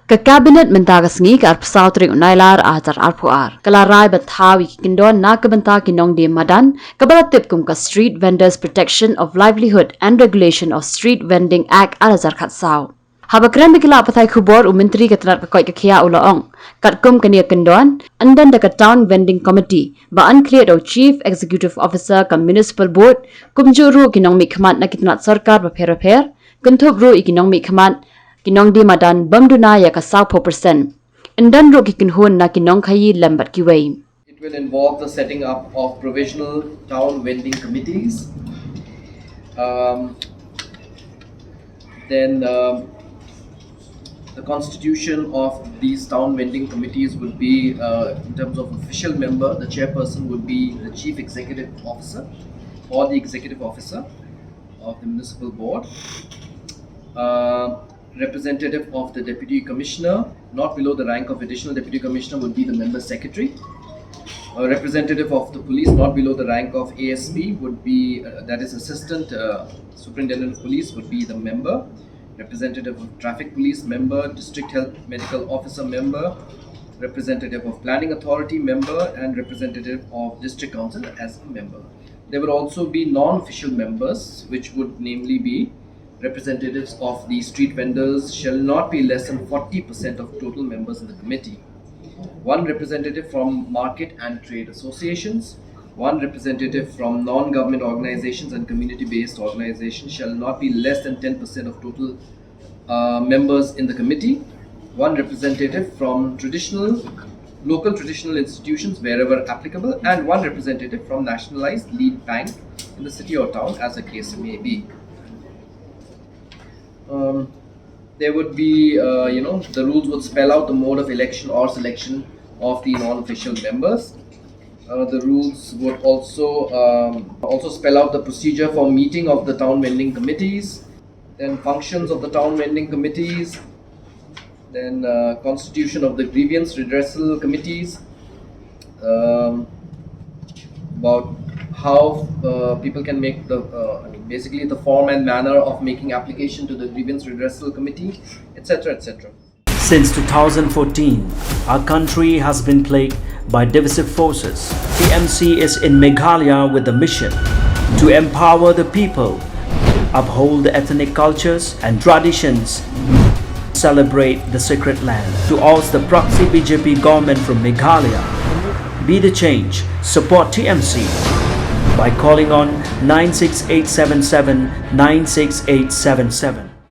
Ka cabinet menta ka sngi ka arpsautri unailar ajar arpuar. Kala rai ba Thaw Kyndon Naka bynta ki Nongdie Madan kabaratip kum ka Street Vendors Protection of Livelihood and Regulation of Street Vending Act arajar khatsau. Habakran bikila pathai Khubor Menteri Ketenat Kakoi Kakhia Ulaong Katkum Kania Kyndon Andan the Town Vending Committee ba uncleared of Chief Executive Officer ka Municipal Board kumjuru kinong mikhamat na Ketenat Sorkar ba pher kunthub ru ikinong mikhamat Nongdie Madan bamduna ya ka 4%. Andan ru kikinhun na kinong khayi lambat kiwei. It will involve the setting up of provisional town vending committees. The constitution of these town vending committees would be, in terms of official member, the chairperson would be the chief executive officer or the executive officer of the municipal board. Representative of the deputy commissioner, not below the rank of additional deputy commissioner, would be the member secretary. A representative of the police, not below the rank of ASP, would be that is assistant superintendent of police, would be the member. Representative of traffic police, member. District health medical officer, member. Representative of planning authority, member, and representative of district council as a member. There would also be non-official members, which would namely be representatives of the street vendors shall not be less than 40% of total members in the committee. One representative from market and trade associations, one representative from non-government organizations and community-based organizations shall not be less than 10% of total members in the committee, one representative from local traditional institutions wherever applicable, and one representative from nationalized lead bank in the city or town as the case may be. There would be, the rules would spell out the mode of election or selection of the non-official members. The rules would also spell out the procedure for meeting of the town vending committees, then functions of the town vending committees, then constitution of the grievance redressal committees, about how people can make basically the form and manner of making application to the grievance redressal committee, etc., etc. Since 2014, our country has been plagued by divisive forces. TMC is in Meghalaya with the mission to empower the people, uphold the ethnic cultures and traditions, celebrate the sacred land. To oust the proxy BJP government from Meghalaya, be the change, support TMC by calling on 96877 96877.